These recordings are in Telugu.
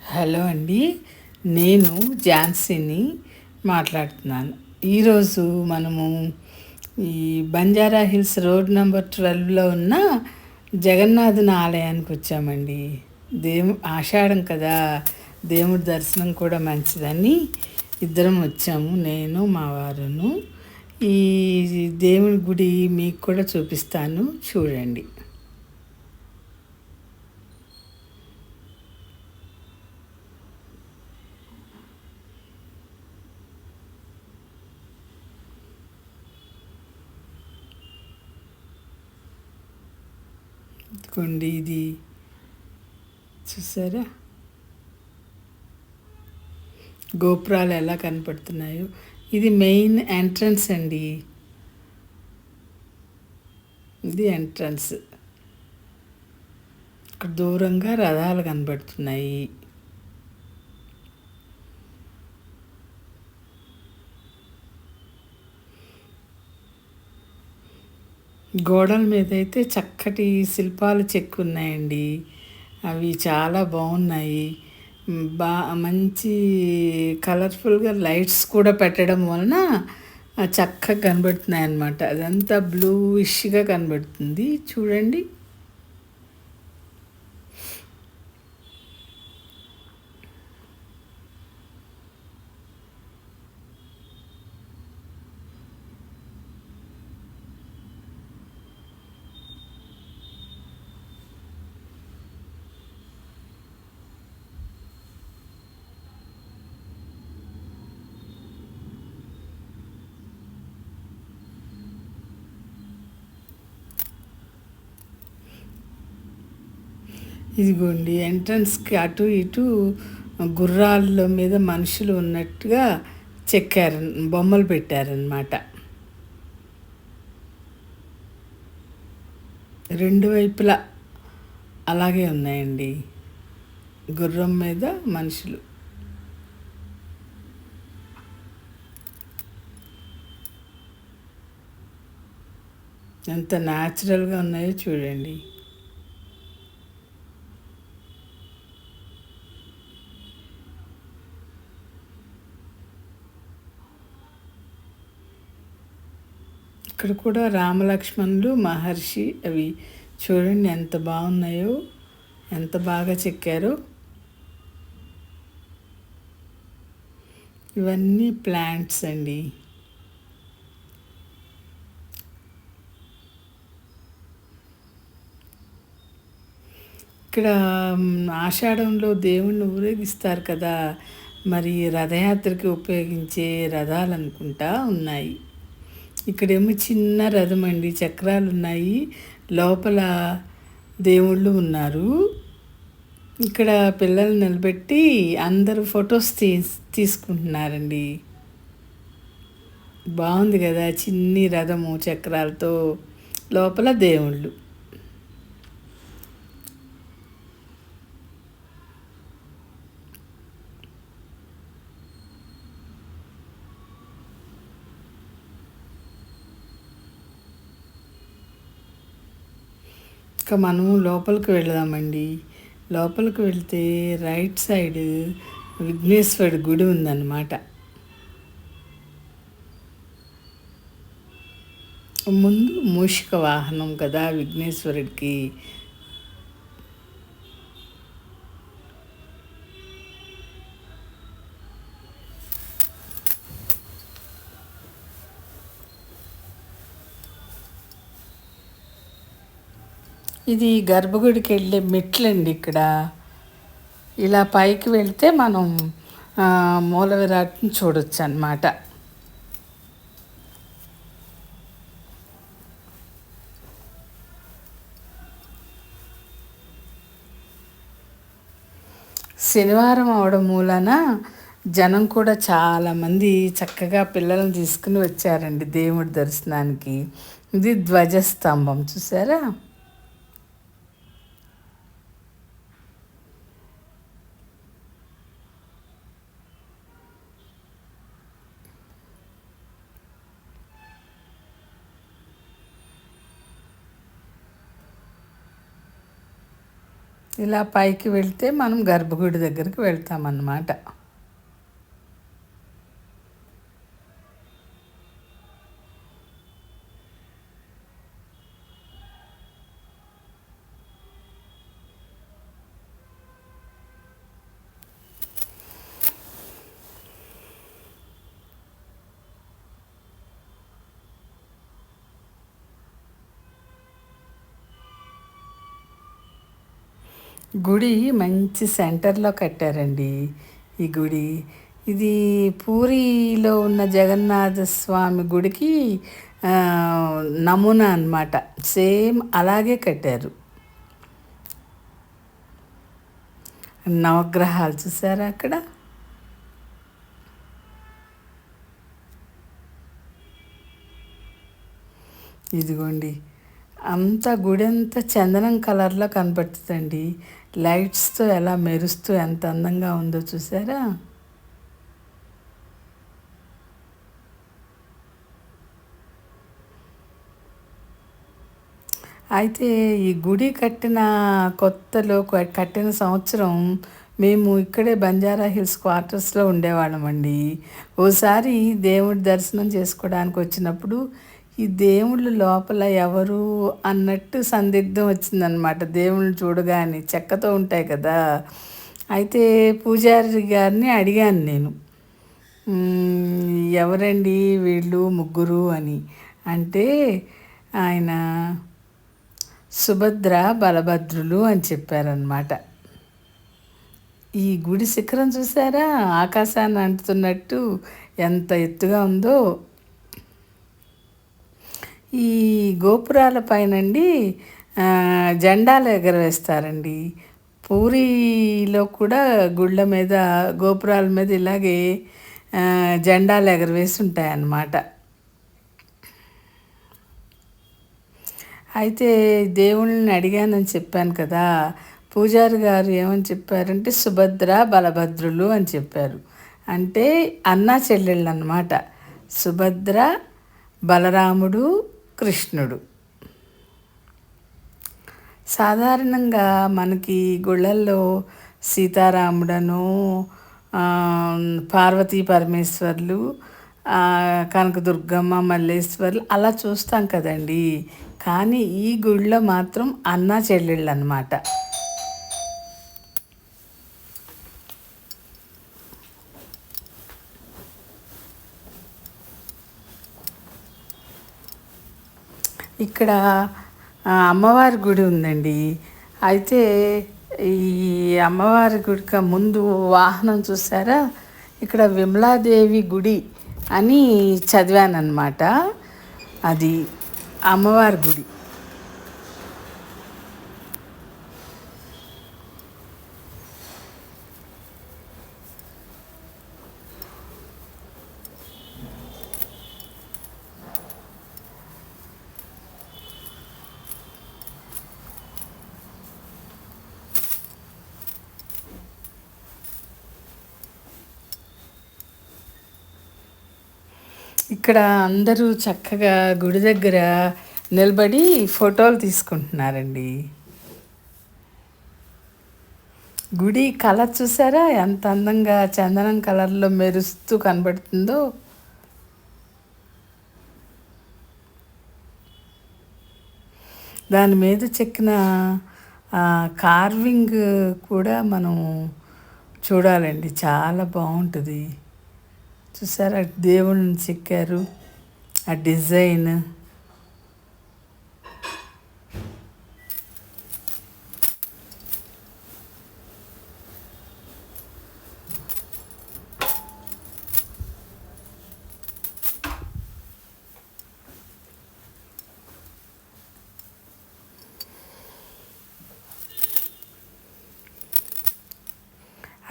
హలో అండి. నేను ఝాన్సీని మాట్లాడుతున్నాను. ఈరోజు మనము ఈ బంజారా హిల్స్ రోడ్ నెంబర్ 12లో ఉన్న జగన్నాథుని ఆలయానికి వచ్చామండి. ఆషాఢం కదా, దేవుడి దర్శనం కూడా మంచిదని ఇద్దరం వచ్చాము, నేను మా వారును. ఈ దేవుని గుడి మీకు కూడా చూపిస్తాను, చూడండి. ఇదిగోండి, ఇది చూసారా గోపురాలు ఎలా కనపడుతున్నాయో. ఇది మెయిన్ ఎంట్రన్స్ అండి. ఇది ఎంట్రన్స్. ఇక్కడ దూరంగా రథాలు కనబడుతున్నాయి. గోడల మీద అయితే చక్కటి శిల్పాలు చెక్కున్నాయండి. అవి చాలా బాగున్నాయి. మంచి కలర్ఫుల్గా లైట్స్ కూడా పెట్టడం వలన చక్కగా కనబడుతున్నాయి అన్నమాట. అదంతా బ్లూయిష్గా కనబడుతుంది, చూడండి. ఇదిగోండి, ఎంట్రన్స్కి అటు ఇటు గుర్రాల మీద మనుషులు ఉన్నట్టుగా చెక్కారు, బొమ్మలు పెట్టారనమాట. రెండు వైపులా అలాగే ఉన్నాయండి, గుర్రం మీద మనుషులు. ఎంత న్యాచురల్గా ఉన్నాయో చూడండి. ఇక్కడ కూడా రామలక్ష్మణులు మహర్షి, అవి చూడండి ఎంత బాగున్నాయో, ఎంత బాగా చెక్కారో. ఇవన్నీ ప్లాంట్స్ అండి. ఇక్కడ ఆషాఢంలో దేవుణ్ణి ఊరేగిస్తారు కదా, మరి రథయాత్రకి ఉపయోగించే రథాలు అనుకుంటా ఉన్నాయి. ఇక్కడేమో చిన్న రథం అండి, చక్రాలు ఉన్నాయి, లోపల దేవుళ్ళు ఉన్నారు. ఇక్కడ పిల్లలు నిలబెట్టి అందరూ ఫొటోస్ తీసుకుంటున్నారండి. బాగుంది కదా, చిన్ని రథము చక్రాలతో, లోపల దేవుళ్ళు. ఇక మనము లోపలికి వెళదామండి. లోపలికి వెళ్తే రైట్ సైడ్ విఘ్నేశ్వరుడి గుడి ఉందన్నమాట. ముందు మూషిక వాహనం కదా విఘ్నేశ్వరుడికి. ఇది గర్భగుడికి వెళ్ళే మెట్లండి. ఇక్కడ ఇలా పైకి వెళ్తే మనం మూల విరాట్ని చూడొచ్చు అన్నమాట. శనివారం అవడం మూలన జనం కూడా చాలామంది చక్కగా పిల్లల్ని తీసుకుని వచ్చారండి దేవుడి దర్శనానికి. ఇది ధ్వజస్తంభం చూసారా. ఇలా పైకి వెళ్తే మనం గర్భగుడి దగ్గరికి వెళ్తామన్నమాట. గుడి మంచి సెంటర్లో కట్టారండి ఈ గుడి. ఇది పూరిలో ఉన్న జగన్నాథ స్వామి గుడికి ఆ, నమూనా అన్నమాట. సేమ్ అలాగే కట్టారు. నవగ్రహాలు చూసారా అక్కడ? ఇదిగోండి, అంతా గుడి అంతా చందనం కలర్లో కనపడుతుందండి. లైట్స్తో ఎలా మెరుస్తూ ఎంత అందంగా ఉందో చూసారా? అయితే ఈ గుడి కట్టిన కొత్తలో కట్టిన సంవత్సరం మేము ఇక్కడే బంజారా హిల్స్ క్వార్టర్స్లో ఉండేవాళ్ళమండి. ఓసారి దేవుడి దర్శనం చేసుకోవడానికి వచ్చినప్పుడు ఈ దేవుళ్ళు లోపల ఎవరు అన్నట్టు సందిగ్ధం వచ్చిందనమాట. దేవుళ్ళు చూడగానే చెక్కతో ఉంటాయి కదా. అయితే పూజారి గారిని అడిగాను నేను, ఎవరండి వీళ్ళు ముగ్గురు అని. అంటే ఆయన సుభద్ర బలభద్రులు అని చెప్పారనమాట. ఈ గుడి శిఖరం చూసారా, ఆకాశాన్ని అంటుతున్నట్టు ఎంత ఎత్తుగా ఉందో. ఈ గోపురాల పైనండి జెండాలు ఎగరవేస్తారండి. పూరిలో కూడా గుళ్ళ మీద గోపురాల మీద ఇలాగే జెండాలు ఎగరవేసి ఉంటాయన్నమాట. అయితే దేవుళ్ళని అడిగానని చెప్పాను కదా, పూజారి గారు ఏమని చెప్పారంటే సుభద్ర బలభద్రులు అని చెప్పారు. అంటే అన్నా చెల్లెళ్ళు అన్నమాట. సుభద్ర, బలరాముడు, కృష్ణుడు. సాధారణంగా మనకి గుళ్ళల్లో సీతారాముడను, పార్వతీ పరమేశ్వర్లు, కనకదుర్గమ్మ, మల్లేశ్వర్లు అలా చూస్తాం కదండి. కానీ ఈ గుడిలో మాత్రం అన్నా చెల్లెళ్ళు అన్నమాట. ఇక్కడ అమ్మవారి గుడి ఉందండి. అయితే ఈ అమ్మవారి గుడికి ముందు వాహనం చూసారా, ఇక్కడ విమలాదేవి గుడి అని చదివానమాట. అది అమ్మవారి గుడి. ఇక్కడ అందరూ చక్కగా గుడి దగ్గర నిలబడి ఫోటోలు తీసుకుంటున్నారండి. గుడి కలర్ చూసారా ఎంత అందంగా చందనం కలర్లో మెరుస్తూ కనబడుతుందో. దాని మీద చెక్కిన కార్వింగ్ కూడా మనం చూడాలండి, చాలా బాగుంటుంది. చూసారా దేవుళ్ళని చెక్కారు, ఆ డిజైన్.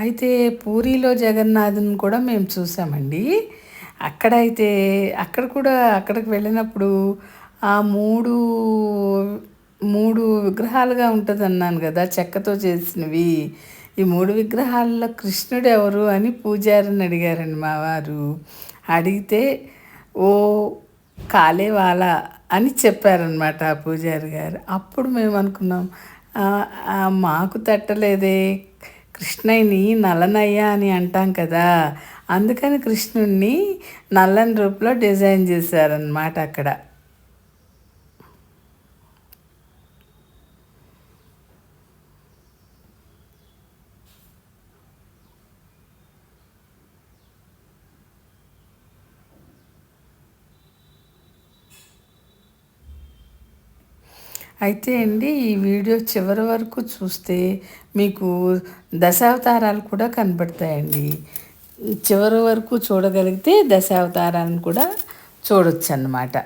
అయితే పూరిలో జగన్నాథుని కూడా మేము చూసామండి. అక్కడైతే అక్కడికి వెళ్ళినప్పుడు ఆ మూడు మూడు విగ్రహాలుగా ఉంటుంది అన్నాను కదా, చెక్కతో చేసినవి. ఈ మూడు విగ్రహాల్లో కృష్ణుడు ఎవరు అని పూజారిని అడిగారండి మా వారు. అడిగితే ఓ కాలేవాలా అని చెప్పారనమాట ఆ పూజారి గారు. అప్పుడు మేము అనుకున్నాం, మాకు తట్టలేదే, కృష్ణయ్యని నల్లనయ్య అని అంటాం కదా, అందుకని కృష్ణుడిని నల్లని రూపులో డిజైన్ చేశారనమాట అక్కడ. అయితే అండి, ఈ వీడియో చివరి వరకు చూస్తే మీకు దశావతారాలు కూడా కనబడతాయండి. చివరి వరకు చూడగలిగితే దశావతారాలను కూడా చూడొచ్చు అన్నమాట.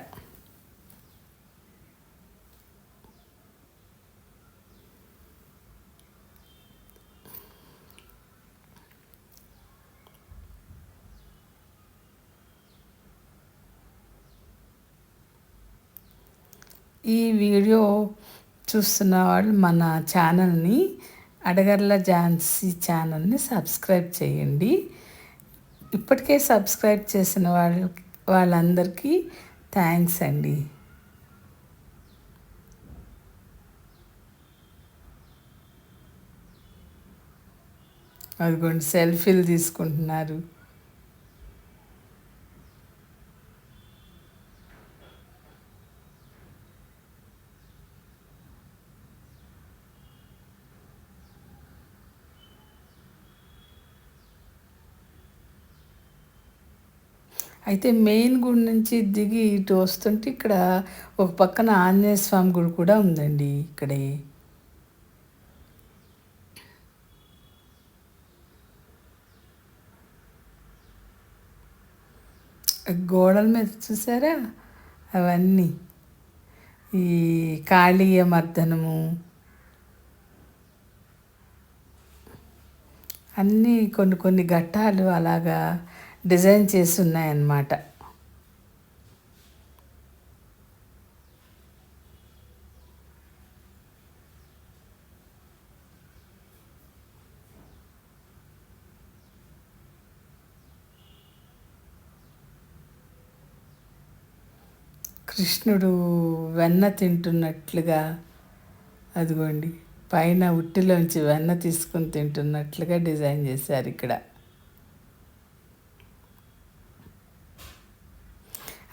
ఈ వీడియో చూస్తున్న వాళ్ళు మన ఛానల్ని, అడగర్ల ఝాన్సీ ఛానల్ని సబ్స్క్రైబ్ చేయండి. ఇప్పటికే సబ్స్క్రైబ్ చేసిన వాళ్ళందరికీ థ్యాంక్స్ అండి. అదిగోండి, సెల్ఫీలు తీసుకుంటున్నారు. అయితే మెయిన్ గుడి నుంచి దిగి ఇటు వస్తుంటే ఇక్కడ ఒక పక్కన ఆంజనేయ స్వామి గుడి కూడా ఉందండి ఇక్కడే. గోడల మీద చూసారా అవన్నీ, ఈ కాళీయ మర్దనము అన్నీ కొన్ని కొన్ని ఘట్టాలు అలాగా డిజైన్ చేసి ఉన్నాయన్నమాట. కృష్ణుడు వెన్న తింటున్నట్లుగా, అదిగోండి పైన ఉట్టిలోంచి వెన్న తీసుకుని తింటున్నట్లుగా డిజైన్ చేశారు ఇక్కడ.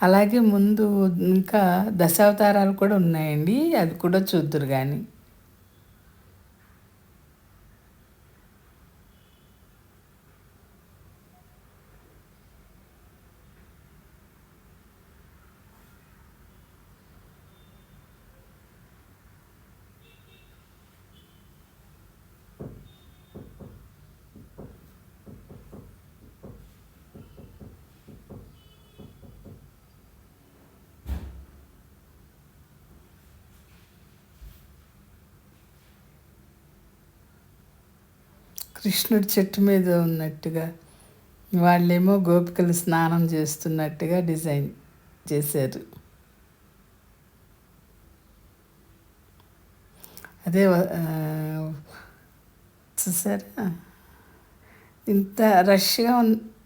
అలాగే ముందు ఇంకా దశావతారాలు కూడా ఉన్నాయండి, అది కూడా చూద్దురు కానీ. కృష్ణుడు చెట్టు మీద ఉన్నట్టుగా, వాళ్ళేమో గోపికలు స్నానం చేస్తున్నట్టుగా డిజైన్ చేశారు. అదే చూసారా, ఇంత రష్గా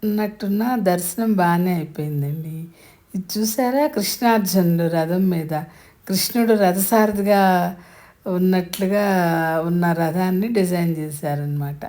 ఉన్నట్టున్న దర్శనం బాగానే అయిపోయిందండి. ఇది చూసారా, కృష్ణార్జునుడు రథం మీద, కృష్ణుడు రథసారథిగా ఉన్నట్లుగా ఉన్న రథాన్ని డిజైన్ చేశారనమాట.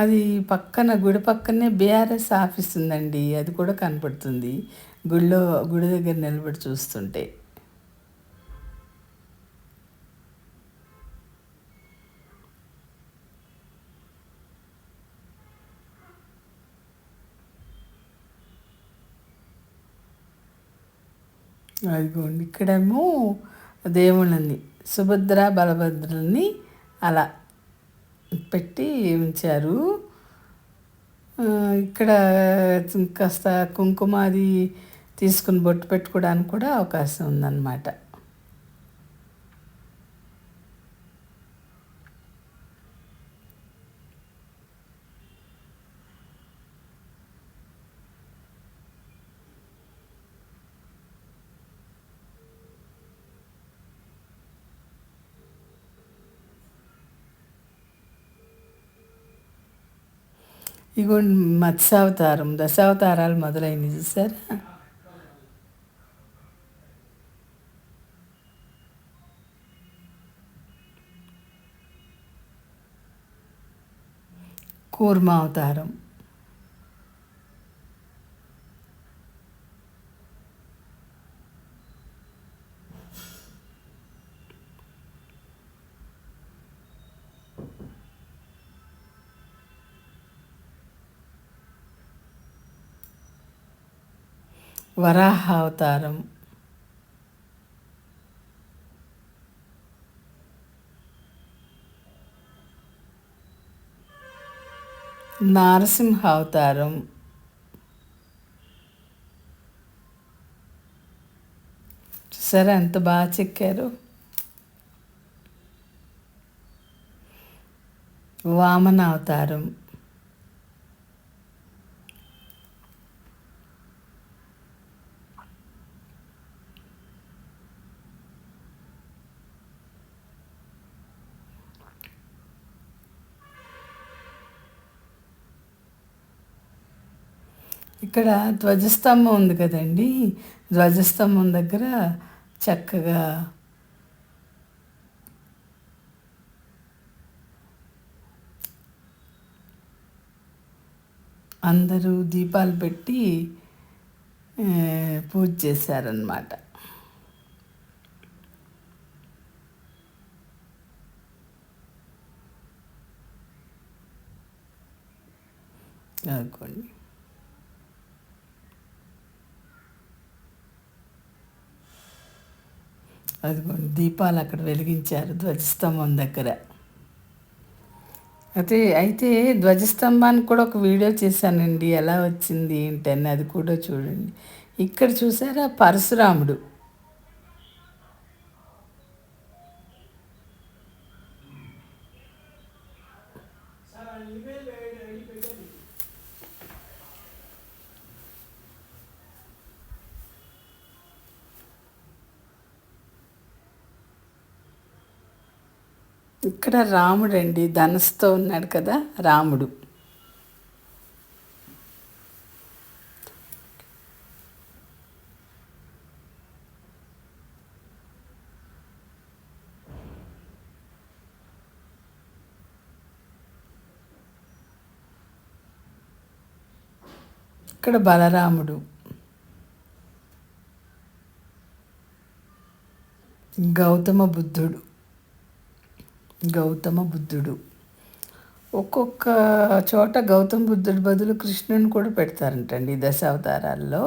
అది పక్కన, గుడి పక్కనే బీఆర్ఎస్ ఆఫీస్ ఉందండి, అది కూడా కనపడుతుంది గుడి దగ్గర నిలబడి చూస్తుంటే. అదిగోండి, ఇక్కడేమో దేవుళ్ళని సుభద్ర బలభద్రుల్ని అలా పెట్టి ఉంచారు. ఇక్కడ కాస్త కుంకుమాది తీసుకుని బొట్టు పెట్టుకోవడానికి కూడా అవకాశం ఉందన్నమాట. ఇగో మత్స్యావతారం, దశావతారాలు మొదలైనవి చూసారా. కూర్మావతారం, వరాహ అవతారం, నారసింహ అవతారం, చూసారా ఎంత బాగా చెక్కారు. వామన అవతారం, ఇక్కడ ధ్వజస్తంభం ఉంది కదండి, ధ్వజస్తంభం దగ్గర చక్కగా అందరూ దీపాలు పెట్టి పూజ చేశారన్నమాట. అనుకోండి, అదిగోండి దీపాలు అక్కడ వెలిగించారు ధ్వజస్తంభం దగ్గర. అయితే ధ్వజస్తంభానికి కూడా ఒక వీడియో చేశానండి, ఎలా వచ్చింది ఏంటని, అది కూడా చూడండి. ఇక్కడ చూసారా పరశురాముడు, ఇక్కడ రాముడు అండి, ధనుస్సుతో ఉన్నాడు కదా రాముడు. ఇక్కడ బలరాముడు, గౌతమ బుద్ధుడు. ఒక్కొక్క చోట గౌతమ బుద్ధుడి బదులు కృష్ణుని కూడా పెడతారంటండి దశావతారాల్లో.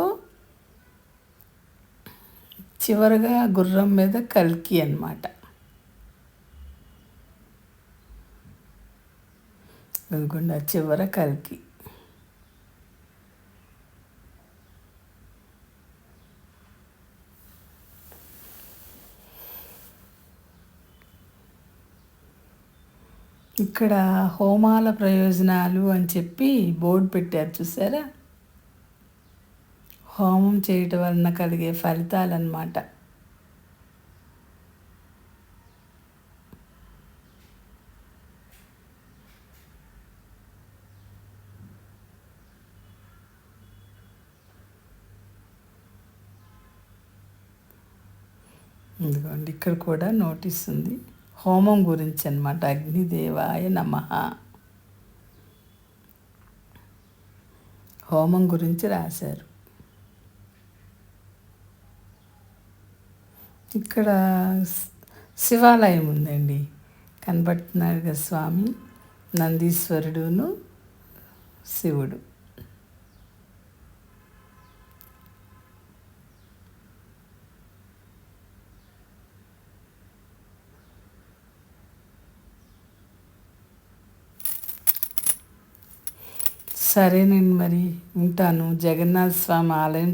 చివరగా గుర్రం మీద కల్కి అన్నమాట. అదిగోండి చివర కల్కి. ఇక్కడ హోమాల ప్రయోజనాలు అని చెప్పి బోర్డు పెట్టారు చూసారా. హోమం చేయటం వలన కలిగే ఫలితాలు అన్నమాట. ఇదిగోండి ఇక్కడ కూడా నోటీస్ ఉంది, హోమం గురించి అన్నమాట. అగ్నిదేవాయ నమః, హోమం గురించి రాశారు. ఇక్కడ శివాలయం ఉందండి, కనబడుతున్నాడు కదా స్వామి, నందీశ్వరుడును శివుడు. సరేనండి, మరి ఉంటాను. జగన్నాథ స్వామి ఆలయం